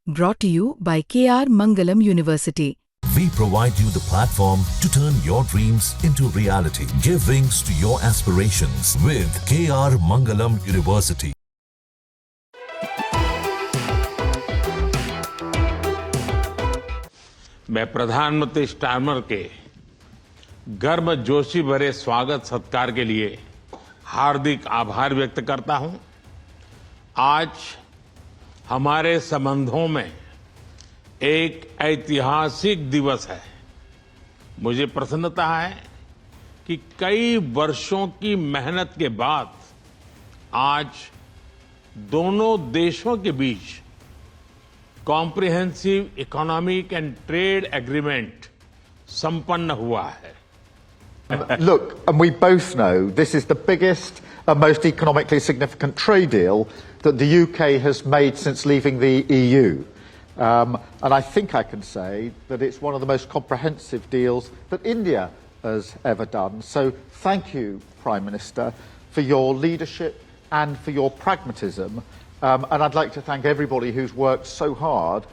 Brought to you by KR Mangalam University. We provide you the platform to turn your dreams into reality. Give wings to your aspirations with KR Mangalam University. मैं प्रधानमंत्री Starmer के गर्मजोशी भरे स्वागत सत्कार के लिए हार्दिक आभार व्यक्त करता हूं। आज हमारे संबंधों में एक ऐतिहासिक दिवस है। मुझे प्रसन्नता है कि कई वर्षों की मेहनत के बाद आज दोनों देशों के बीच comprehensive economic and trade agreement संपन्न हुआ है। Look, and we both know this is the biggest and most economically significant trade deal that the UK has made since leaving the EU. And I think I can say that it's one of the most comprehensive deals that India has ever done. So thank you, Prime Minister, for your leadership and for your pragmatism. And I'd like to thank everybody who's worked so hard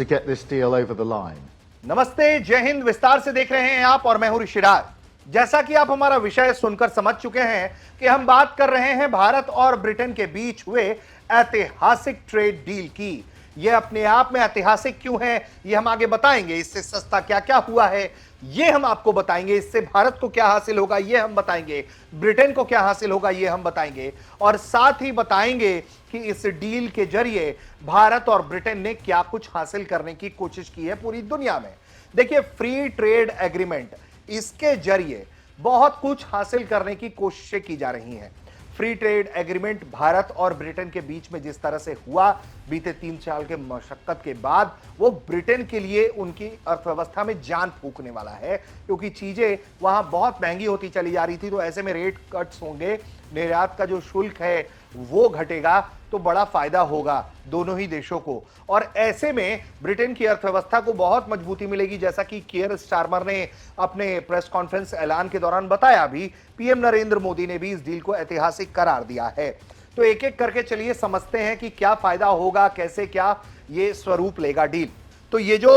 to get this deal over the line. नमस्ते, जय हिंद। विस्तार से देख रहे हैं आप और मैं हूं ऋषिराज। जैसा कि आप हमारा विषय सुनकर समझ चुके हैं कि हम बात कर रहे हैं भारत और ब्रिटेन के बीच हुए ऐतिहासिक ट्रेड डील की। यह अपने आप में ऐतिहासिक क्यों है, यह हम आगे बताएंगे। इससे सस्ता क्या क्या हुआ है, यह हम आपको बताएंगे। इससे भारत को क्या हासिल होगा, यह हम बताएंगे। ब्रिटेन को क्या हासिल होगा, यह हम बताएंगे। और साथ ही बताएंगे कि इस डील के जरिए भारत और ब्रिटेन ने क्या कुछ हासिल करने की कोशिश की है पूरी दुनिया में। देखिए, फ्री ट्रेड एग्रीमेंट, इसके जरिए बहुत कुछ हासिल करने की कोशिशें की जा रही हैं। फ्री ट्रेड एग्रीमेंट भारत और ब्रिटेन के बीच में जिस तरह से हुआ बीते 3 साल के मशक्कत के बाद, वो ब्रिटेन के लिए उनकी अर्थव्यवस्था में जान फूंकने वाला है, क्योंकि चीजें वहां बहुत महंगी होती चली जा रही थी। तो ऐसे में रेट कट्स होंगे, निर्यात का जो शुल्क है वो घटेगा, तो बड़ा फायदा होगा दोनों ही देशों को। और ऐसे में ब्रिटेन की अर्थव्यवस्था को बहुत मजबूती मिलेगी, जैसा कि कियर स्टारमर ने अपने प्रेस कॉन्फ्रेंस ऐलान के दौरान बताया भी। पीएम नरेंद्र मोदी ने भी इस डील को ऐतिहासिक करार दिया है। तो एक एक करके चलिए समझते हैं कि क्या फायदा होगा, कैसे क्या ये स्वरूप लेगा डील। तो ये जो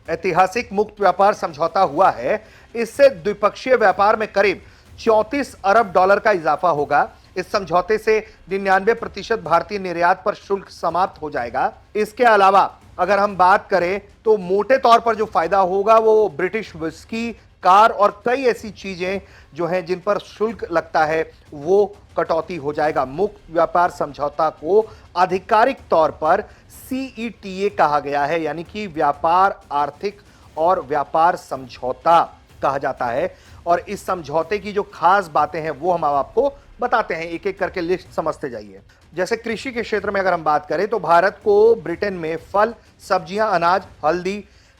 ऐतिहासिक मुक्त व्यापार समझौता हुआ है, इससे द्विपक्षीय व्यापार में करीब 34 अरब डॉलर का इजाफा होगा। इस समझौते से 99% भारतीय निर्यात पर शुल्क समाप्त हो जाएगा। इसके अलावा अगर हम बात करें तो मोटे तौर पर जो फायदा होगा वो ब्रिटिश विस्की, कार और कई ऐसी चीजें जो हैं जिन पर शुल्क लगता है वो कटौती हो जाएगा। मुक्त व्यापार समझौता को आधिकारिक तौर पर CETA कहा गया है, यानी कि व्यापार, आर्थिक और व्यापार समझौता कहा जाता है। और इस समझौते की जो खास बातें हैं वो हम आपको बताते हैं, एक एक करके लिस्ट समझते जाइए। जैसे कृषि के क्षेत्र में अगर हम बात करें तो भारत को ब्रिटेन में फल, सब्जियां, अनाज, हल्दी,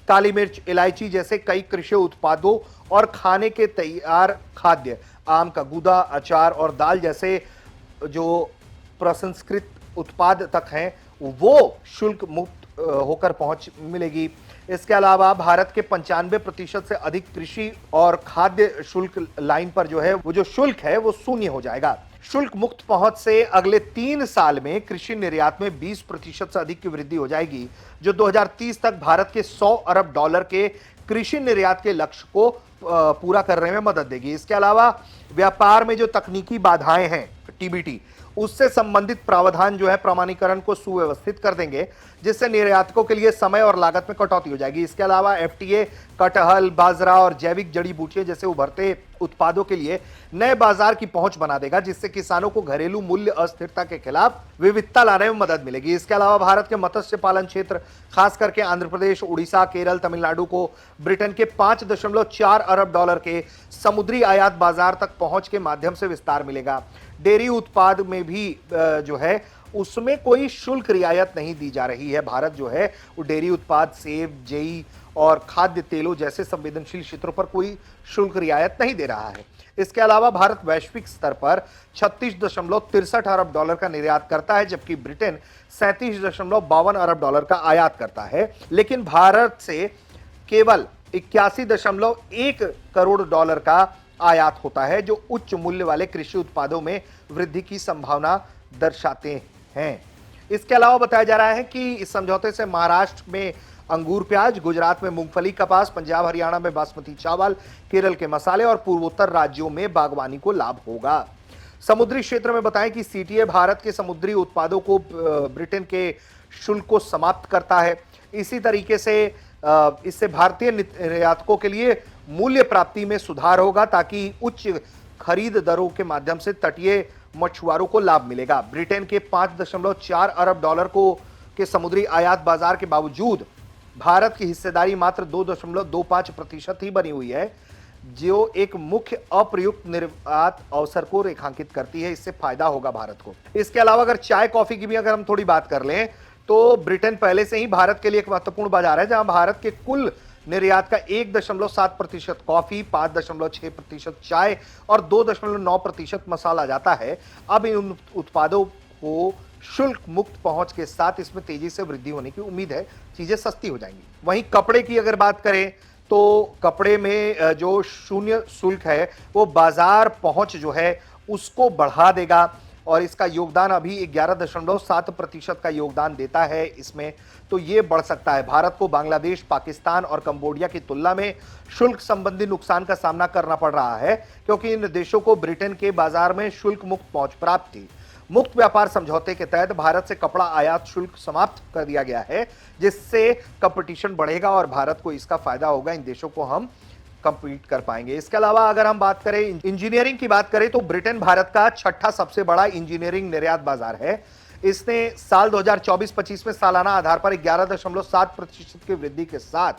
काली मिर्च, इलायची जैसे कई कृषि उत्पादों और खाने के तैयार खाद्य, आम का गूदा, अचार और दाल जैसे जो प्रसंस्कृत उत्पाद तक हैं वो शुल्क मुक्त होकर पहुंच मिलेगी। इसके अलावा भारत के 95% से अधिक कृषि और खाद्य शुल्क लाइन पर जो है वो जो शुल्क है वो शून्य हो जाएगा। शुल्क मुक्त पहुंच से अगले 3 साल में कृषि निर्यात में 20% से अधिक की वृद्धि हो जाएगी, जो 2030 तक भारत के 100 अरब डॉलर के कृषि निर्यात के लक्ष्य को पूरा करने में मदद देगी। इसके अलावा व्यापार में जो तकनीकी बाधाएं हैं, TBT, उससे संबंधित प्रावधान जो है प्रमाणीकरण को सुव्यवस्थित कर देंगे, जिससे निर्यातकों के लिए समय और लागत में कटौती हो जाएगी। इसके अलावा FTA कटहल, बाजरा और जैविक जड़ी बूटियां जैसे उभरते उत्पादों के लिए नए बाजार की पहुंच बना देगा, जिससे किसानों को घरेलू मूल्य अस्थिरता के खिलाफ विविधता लाने में मदद मिलेगी। इसके अलावा भारत के मत्स्य पालन क्षेत्र, खास करके आंध्र प्रदेश, उड़ीसा, केरल, तमिलनाडु को ब्रिटेन के 5.4 अरब डॉलर के समुद्री आयात बाजार तक पहुंच के माध्यम से विस्तार मिलेगा। डेयरी उत्पाद में भी जो है उसमें कोई शुल्क रियायत नहीं दी जा रही है। भारत जो है वो डेयरी उत्पाद, सेब, जेई और खाद्य तेलों जैसे संवेदनशील क्षेत्रों पर कोई शुल्क रियायत नहीं दे रहा है। इसके अलावा भारत वैश्विक स्तर पर 36.63 अरब डॉलर का निर्यात करता है, जबकि ब्रिटेन 37.52 अरब डॉलर का आयात करता है। लेकिन भारत से केवल 81.1 करोड़ डॉलर का आयात होता है, जो उच्च मूल्य वाले कृषि उत्पादों में वृद्धि की संभावना दर्शाते हैं। इसके अलावा बताया जा रहा है कि इस समझौते से महाराष्ट्र में अंगूर प्याज, गुजरात में मूंगफली कपास, पंजाब हरियाणा में बासमती चावल, केरल के मसाले और पूर्वोत्तर राज्यों में बागवानी को लाभ होगा। समुद्री क्षेत्र में बताएं कि सीटीए भारत के समुद्री उत्पादों को ब्रिटेन के शुल्क को समाप्त करता है। इसी तरीके से इससे भारतीय निर्यातकों के लिए मूल्य प्राप्ति में सुधार होगा ताकि उच्च खरीद दरों के माध्यम से तटीय मछुआरों को लाभ मिलेगा। ब्रिटेन के 5.4 अरब डॉलर के समुद्री आयात बाजार के बावजूद भारत की हिस्सेदारी मात्र 2.25% ही बनी हुई है, जो एक मुख्य अप्रयुक्त निर्यात अवसर को रेखांकित करती है। इससे फायदा होगा भारत को। इसके अलावा अगर चाय कॉफी की भी अगर हम थोड़ी बात कर लें तो ब्रिटेन पहले से ही भारत के लिए एक महत्वपूर्ण बाजार है, जहां भारत के कुल निर्यात का 1.7% कॉफी, 5.6% चाय और 2.9% मसाला जाता है। अब इन उत्पादों को शुल्क मुक्त पहुंच के साथ इसमें तेजी से वृद्धि होने की उम्मीद है, चीजें सस्ती हो जाएंगी। वहीं कपड़े की अगर बात करें तो कपड़े में जो शून्य शुल्क है वो बाजार पहुंच जो है उसको बढ़ा देगा और इसका योगदान अभी 11.7% का योगदान देता है इसमें, तो ये बढ़ सकता है। भारत को बांग्लादेश, पाकिस्तान और कंबोडिया की तुलना में शुल्क संबंधी नुकसान का सामना करना पड़ रहा है, क्योंकि इन देशों को ब्रिटेन के बाजार में शुल्क मुक्त पहुंच प्राप्त थी। मुक्त व्यापार समझौते के तहत भारत से कपड़ा आयात शुल्क समाप्त कर दिया गया है, जिससे कंपटीशन बढ़ेगा और भारत को इसका फायदा होगा। इन देशों को हम कंपीट कर पाएंगे। इसके अलावा अगर हम बात करें इंजीनियरिंग की बात करें तो ब्रिटेन भारत का छठा सबसे बड़ा इंजीनियरिंग निर्यात बाजार है। इसने साल 2024-25 में सालाना आधार पर 11.7% की वृद्धि के साथ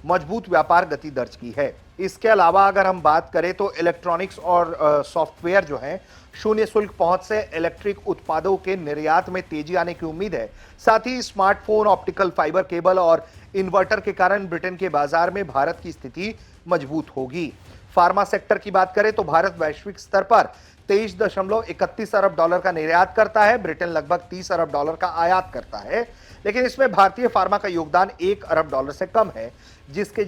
मजबूत व्यापार गति दर्ज की है। इसके अलावा अगर हम बात करें तो इलेक्ट्रॉनिक्स और सॉफ्टवेयर जो है शून्य शुल्क पहुंच से इलेक्ट्रिक उत्पादों के निर्यात में तेजी आने की उम्मीद है। साथ ही स्मार्टफोन, ऑप्टिकल फाइबर केबल और इन्वर्टर के कारण ब्रिटेन के बाजार में भारत की स्थिति मजबूत होगी। फार्मा सेक्टर की बात करें तो भारत वैश्विक स्तर पर 23.31 अरब डॉलर का निर्यात करता है। ब्रिटेन लगभग 30 अरब डॉलर का आयात करता है, लेकिन इसमें भारतीय फार्मा का योगदान 1 अरब डॉलर से कम है,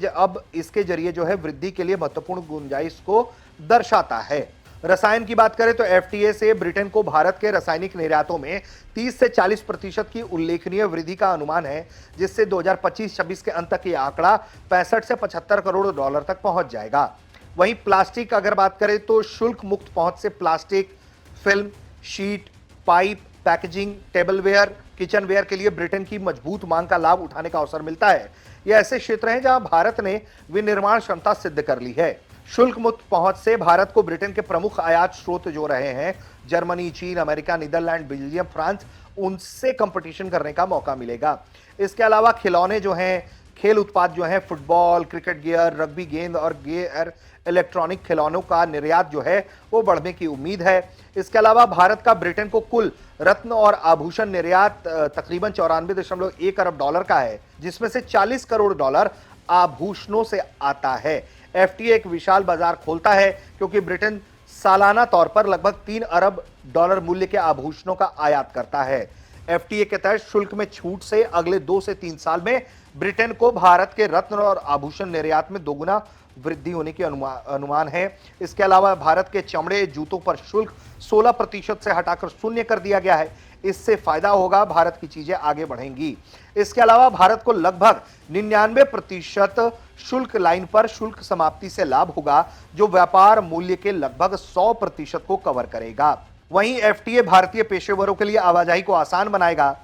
अब इसके जरिए जो है वृद्धि के लिए महत्वपूर्ण गुंजाइश को दर्शाता है। रसायन की बात करें तो एफटीए से ब्रिटेन को भारत के रासायनिक निर्यातों में 30 से 40% की उल्लेखनीय वृद्धि का अनुमान है, जिससे 2025-26 के अंत तक ये आंकड़ा 65 से 75 करोड़ डॉलर तक पहुंच जाएगा। वहीं प्लास्टिक अगर बात करें तो शुल्क मुक्त पहुंच से plastic, film, sheet, pipe, packaging, tableware, kitchenware के लिए ब्रिटेन की मजबूत मांग का लाभ उठाने का अवसर मिलता है। ये ऐसे क्षेत्र हैं जहां भारत ने विनिर्माण क्षमता सिद्ध कर ली है। शुल्क मुक्त पहुंच से भारत को ब्रिटेन के प्रमुख आयात स्रोत जो रहे हैं जर्मनी, चीन, अमेरिका, नीदरलैंड, बेल्जियम, फ्रांस, उनसे कंपटीशन करने का मौका मिलेगा। इसके अलावा खिलौने जो हैं, खेल उत्पाद जो हैं, फुटबॉल, क्रिकेट गियर, रग्बी गेंद और गियर, इलेक्ट्रॉनिक खिलौनों का निर्यात जो है वो बढ़ने की उम्मीद है। इसके अलावा भारत का ब्रिटेन को कुल रत्न और आभूषण निर्यात तकरीबन 94.1 अरब डॉलर का है, जिसमें से 40 करोड़ डॉलर आभूषणों से आता है। एफटीए एक विशाल बाजार खोलता है क्योंकि ब्रिटेन सालाना तौर पर लगभग 3 अरब डॉलर मूल्य के आभूषणों का आयात करता है। एफटीए के तहत शुल्क में छूट से अगले 2 से 3 साल में ब्रिटेन को भारत के रत्न और आभूषण निर्यात में दोगुना वृद्धि होने की अनुमान है। इसके अलावा भारत के चमड़े, जूतों पर शुल्क 16% से हटाकर 0 कर दिया गया है। इससे फायदा होगा, भारत की चीजें आगे बढ़ेंगी। इसके अलावा भारत को लगभग 99% शुल्क लाइन पर शुल्क समाप्ति से लाभ होगा, जो व्यापार मूल्य के लगभग 100% को कवर करेगा। वहीं एफटीए भारतीय पेशेवरों के लिए आवाजाही को आसान बनाएगा।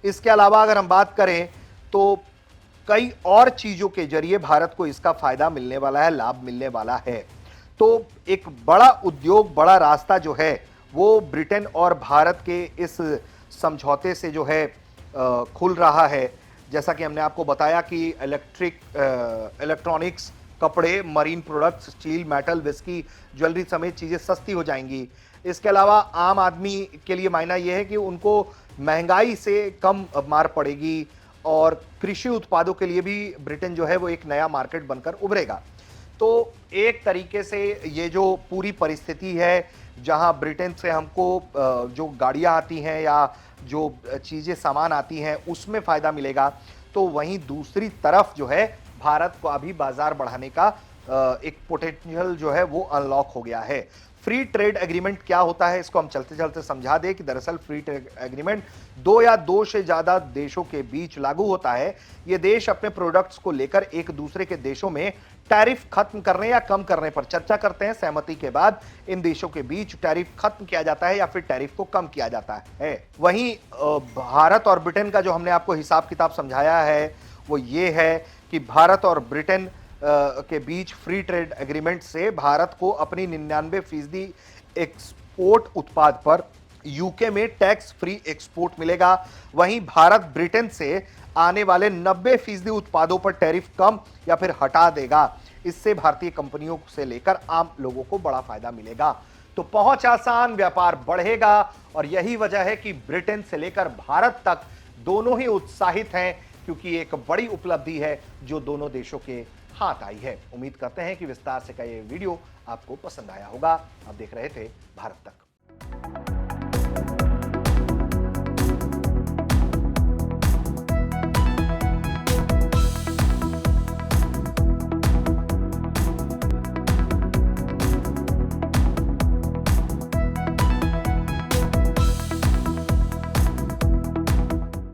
इसके अलावा अगर हम बात करें तो कई और चीजों के जरिए भारत को इसका फायदा मिलने वाला है, लाभ मिलने वाला है। तो एक बड़ा उद्योग, बड़ा रास्ता जो है वो ब्रिटेन और भारत के इस समझौते से जो है खुल रहा है। जैसा कि हमने आपको बताया कि इलेक्ट्रॉनिक्स, कपड़े, marine products, steel, metal, whisky, jewellery समेत चीजें सस्ती हो जाएंगी। इसके अलावा आम आदमी के लिए मायना यह है कि उनको महंगाई से कम मार पड़ेगी और कृषि उत्पादों के लिए भी ब्रिटेन जो है वो एक नया मार्केट बनकर उभरेगा। तो एक तरीके से ये जो पूरी परिस्थिति है, जहां ब्रिटेन से हमको जो गाड़ियां आती हैं या जो चीजें सामान आती हैं उसमें फायदा मिलेगा, तो वहीं दूसरी तरफ जो है भारत को अभी बाजार बढ़ाने का एक पोटेंशियल जो है वो अनलॉक हो गया है। फ्री ट्रेड एग्रीमेंट क्या होता है इसको हम चलते चलते समझा दें कि दरअसल फ्री ट्रेड एग्रीमेंट दो या दो से ज्यादा देशों के बीच लागू होता है। ये देश अपने प्रोडक्ट्स को लेकर एक दूसरे के देशों में टैरिफ खत्म करने या कम करने पर चर्चा करते हैं। सहमति के बाद इन देशों के बीच टैरिफ खत्म किया जाता है या फिर टैरिफ को कम किया जाता है। वहीं भारत और ब्रिटेन का जो हमने आपको हिसाब किताब समझाया है वो ये है कि भारत और ब्रिटेन के बीच फ्री ट्रेड एग्रीमेंट से भारत को अपनी 99% एक्सपोर्ट उत्पाद पर यूके में टैक्स फ्री एक्सपोर्ट मिलेगा। वहीं भारत ब्रिटेन से आने वाले 90% उत्पादों पर टैरिफ कम या फिर हटा देगा। इससे भारतीय कंपनियों से लेकर आम लोगों को बड़ा फायदा मिलेगा। तो पहुंच आसान, व्यापार बढ़ेगा और यही वजह है कि ब्रिटेन से लेकर भारत तक दोनों ही उत्साहित हैं, क्योंकि एक बड़ी उपलब्धि है जो दोनों देशों के हाथ आई है। उम्मीद करते हैं कि विस्तार से का ये वीडियो आपको पसंद आया होगा। आप देख रहे थे भारत तक।